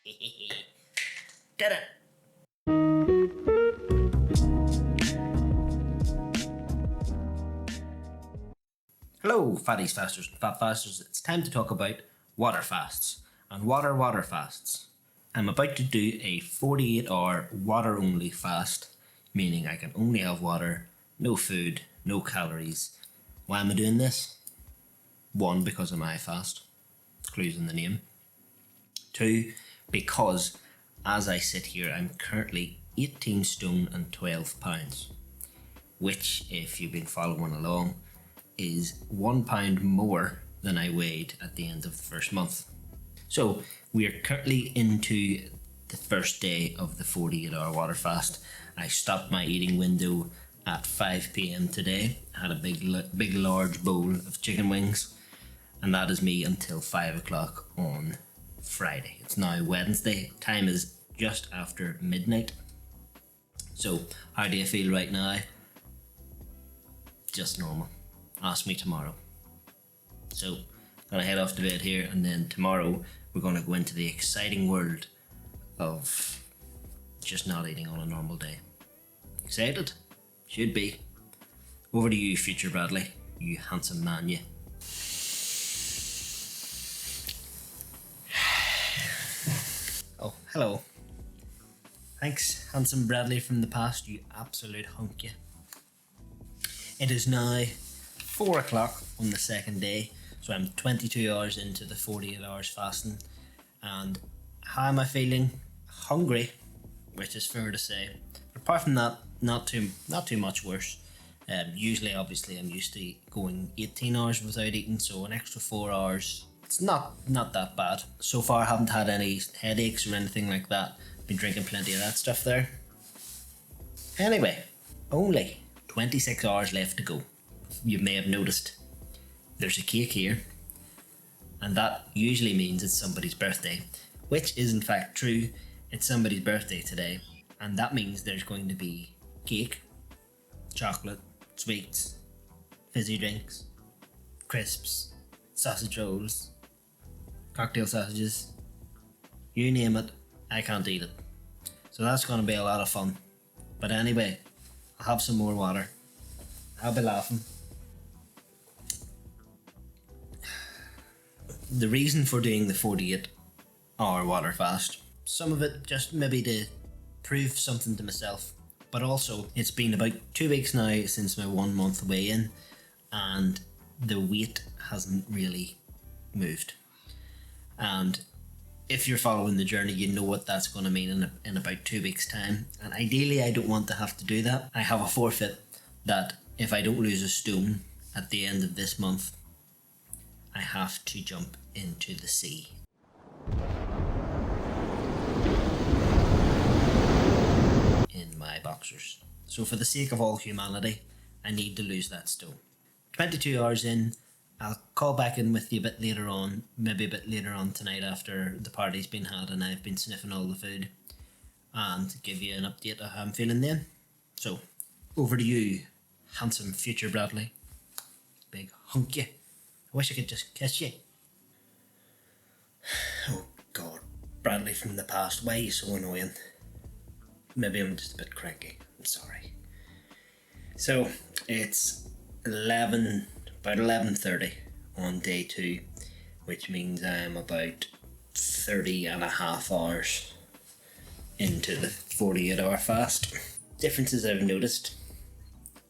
Did it! Hello, fatties, fasters, and fat fasters. It's time to talk about water fasts and water fasts. I'm about to do a 48-hour water-only fast, meaning I can only have water, no food, no calories. Why am I doing this? 1, because of my fast. Clues in the name. 2, because as I sit here, I'm currently 18 stone and 12 pounds, which, if you've been following along, is 1 pound more than I weighed at the end of the first month. So we are currently into the first day of the 48-hour water fast. I stopped my eating window at 5 p.m. today. I had a big large bowl of chicken wings, and that is me until 5 o'clock on Friday. It's now Wednesday. Time is just after midnight. So how do you feel right now? Just normal. Ask me tomorrow. So, gonna head off to bed here, and then tomorrow we're gonna go into the exciting world of just not eating on a normal day. Excited? Should be. Over to you, future Bradley. You handsome man, you. Oh, hello. Thanks, handsome Bradley from the past, you absolute hunk, you. It is now 4 o'clock on the second day, so I'm 22 hours into the 48 hours fasting, and how am I feeling? Hungry, which is fair to say. But apart from that, not too much worse. Usually, obviously, I'm used to going 18 hours without eating, so an extra 4 hours, it's not that bad. So far, I haven't had any headaches or anything like that. Been drinking plenty of that stuff there. Anyway, only 26 hours left to go. You may have noticed there's a cake here, and that usually means it's somebody's birthday, which is in fact true. It's somebody's birthday today, and that means there's going to be cake, chocolate, sweets, fizzy drinks, crisps, sausage rolls, cocktail sausages, you name it, I can't eat it. So that's going to be a lot of fun. But anyway, I'll have some more water. I'll be laughing. The reason for doing the 48-hour water fast, some of it just maybe to prove something to myself, but also it's been about 2 weeks now since my 1 month weigh-in, and the weight hasn't really moved. And if you're following the journey, you know what that's going to mean in about 2 weeks' time. And ideally, I don't want to have to do that. I have a forfeit that if I don't lose a stone at the end of this month, I have to jump into the sea. In my boxers. So for the sake of all humanity, I need to lose that stone. 22 hours in, I'll call back in with you a bit later on, maybe a bit later on tonight after the party's been had and I've been sniffing all the food, and give you an update of how I'm feeling then. So, over to you, handsome future Bradley. Big hunk you. I wish I could just kiss you. Oh God, Bradley from the past, why are you so annoying? Maybe I'm just a bit cranky, I'm sorry. So, it's about 11:30 on day 2, which means I'm about 30 and a half hours into the 48-hour fast. Differences I've noticed.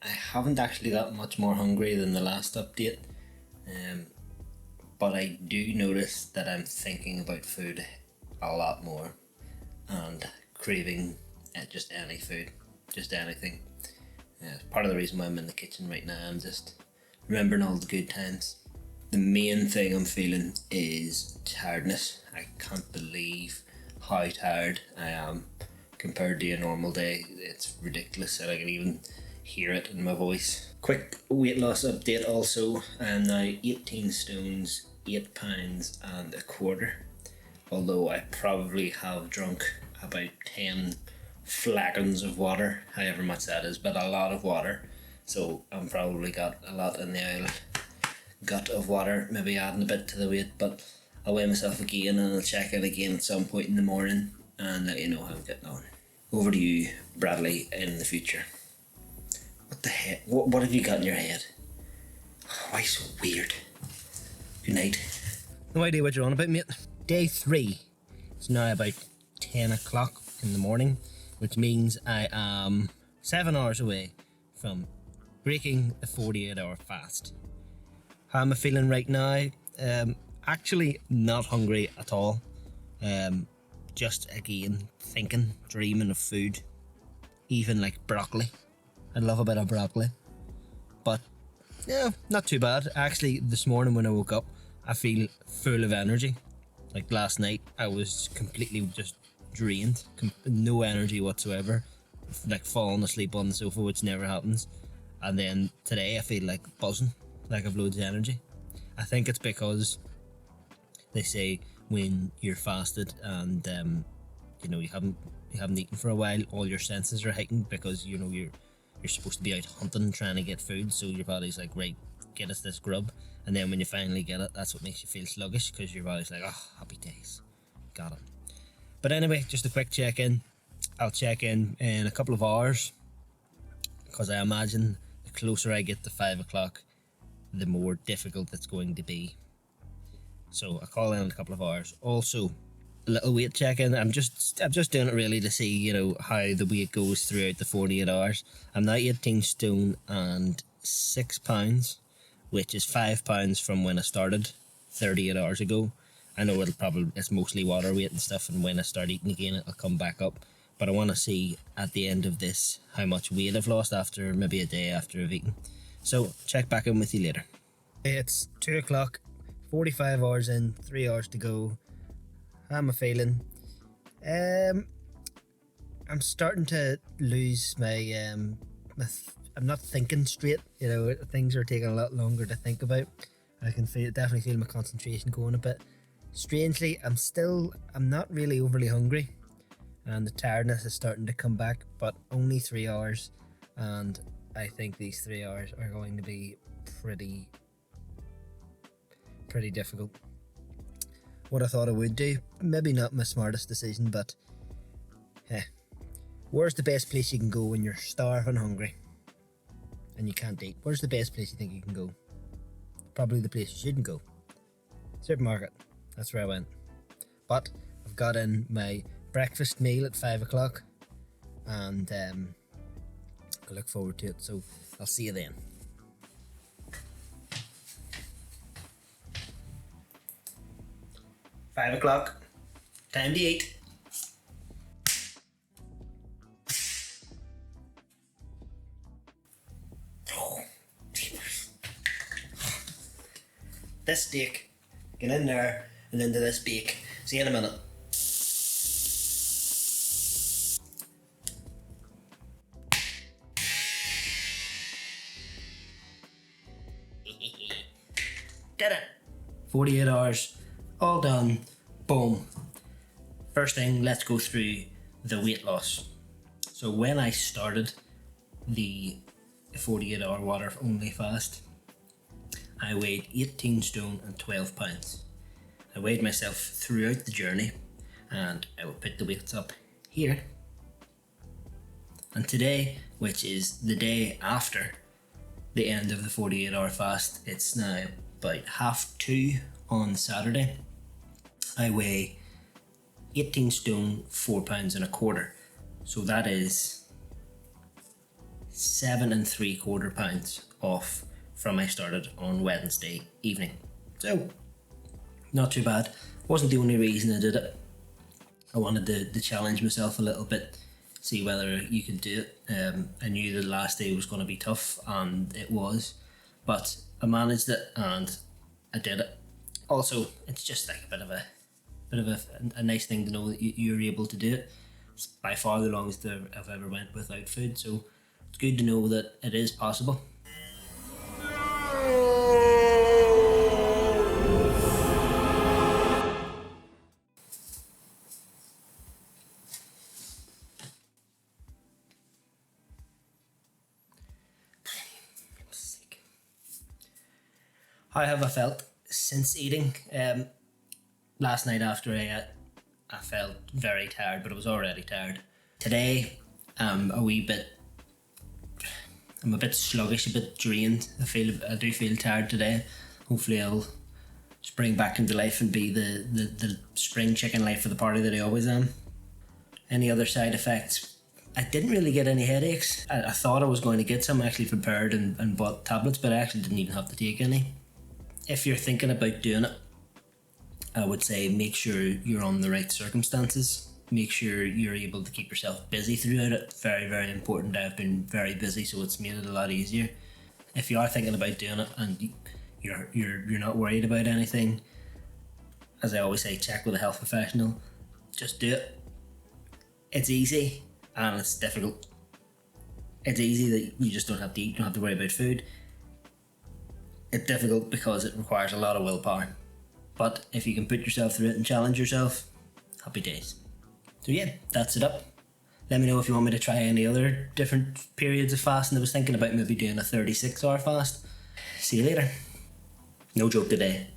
I haven't actually got much more hungry than the last update, but I do notice that I'm thinking about food a lot more and craving just any food, just anything. Part of the reason why I'm in the kitchen right now, I'm just remembering all the good times. The main thing I'm feeling is tiredness. I can't believe how tired I am compared to a normal day. It's ridiculous that I can even hear it in my voice. Quick weight loss update also. I'm now 18 stones, 8 pounds and a quarter. Although I probably have drunk about 10 flagons of water, however much that is, but a lot of water. So I've probably got a lot in the old gut of water, maybe adding a bit to the weight, but I'll weigh myself again and I'll check it again at some point in the morning and let you know how I'm getting on. Over to you, Bradley, in the future. What the heck? What have you got in your head? Why so weird? Good night. No idea what you're on about, mate. Day 3. It's now about 10 o'clock in the morning, which means I am 7 hours away from breaking the 48-hour fast. How am I feeling right now? Actually not hungry at all. Just again thinking, dreaming of food. Even like broccoli. I love a bit of broccoli. But yeah, not too bad. Actually, this morning when I woke up, I feel full of energy. Like last night, I was completely just drained. No energy whatsoever. Like falling asleep on the sofa, which never happens. And then today, I feel like buzzing. Like I've loads of energy. I think it's because they say when you're fasted and you haven't eaten for a while, all your senses are heightened because you're supposed to be out hunting trying to get food, so your body's like, right, get us this grub, and then when you finally get it, that's what makes you feel sluggish because your body's like, oh, happy days, got it. But anyway, just a quick check-in. I'll check in a couple of hours because I imagine the closer I get to 5 o'clock, the more difficult it's going to be. So I'll call in a couple of hours. Also, a little weight check-in. I'm just doing it really to see, how the weight goes throughout the 48 hours. I'm now 18 stone and 6 pounds, which is 5 pounds from when I started 38 hours ago. I know it's mostly water weight and stuff, and when I start eating again, it'll come back up. But I want to see at the end of this how much weight I've lost after maybe a day after I've eaten. So check back in with you later. It's 2 o'clock, 45 hours in, 3 hours to go. How am I feeling? I'm starting to lose my I'm not thinking straight. Things are taking a lot longer to think about. I can definitely feel my concentration going a bit. Strangely, I'm not really overly hungry, and the tiredness is starting to come back, but only 3 hours, and I think these 3 hours are going to be pretty difficult. What I thought I would do, maybe not my smartest decision, but where's the best place you can go when you're starving hungry and you can't eat? Where's the best place you think you can go? Probably the place you shouldn't go. Supermarket. That's where I went. But I've got in my breakfast meal at 5 o'clock, and I look forward to it, so I'll see you then. $5 o'clock. Time to eat. This steak, get in there and into this bake. See you in a minute. Did it. 48 hours, all done, boom. First thing, let's go through the weight loss. So when I started the 48-hour water only fast, I weighed 18 stone and 12 pounds. I weighed myself throughout the journey, and I will put the weights up here. And today, which is the day after the end of the 48-hour fast, it's now about 2:30 on Saturday. I weigh 18 stone, 4 pounds and a quarter. So that is 7 3/4 pounds off from I started on Wednesday evening. So, not too bad. Wasn't the only reason I did it. I wanted to challenge myself a little bit, see whether you could do it. I knew the last day was going to be tough, and it was, but I managed it and I did it. Also, it's just like a bit of a nice thing to know that you're able to do it. It's by far the longest I've ever went without food, so it's good to know that it is possible. How have I felt since eating? last night after I ate, I felt very tired, but I was already tired. Today, I'm a bit sluggish, a bit drained. I do feel tired today. Hopefully I'll spring back into life and be the spring chicken life for the party that I always am. Any other side effects? I didn't really get any headaches. I thought I was going to get some. I actually prepared and bought tablets, but I actually didn't even have to take any. If you're thinking about doing it, I would say make sure you're on the right circumstances. Make sure you're able to keep yourself busy throughout it. Very, very important. I've been very busy, so it's made it a lot easier. If you are thinking about doing it and you're not worried about anything, as I always say, check with a health professional. Just do it. It's easy and it's difficult. It's easy that you just don't have to eat, you don't have to worry about food. It's difficult because it requires a lot of willpower. But if you can put yourself through it and challenge yourself, happy days. So yeah, that's it up. Let me know if you want me to try any other different periods of fasting. I was thinking about maybe doing a 36-hour fast. See you later. No joke today.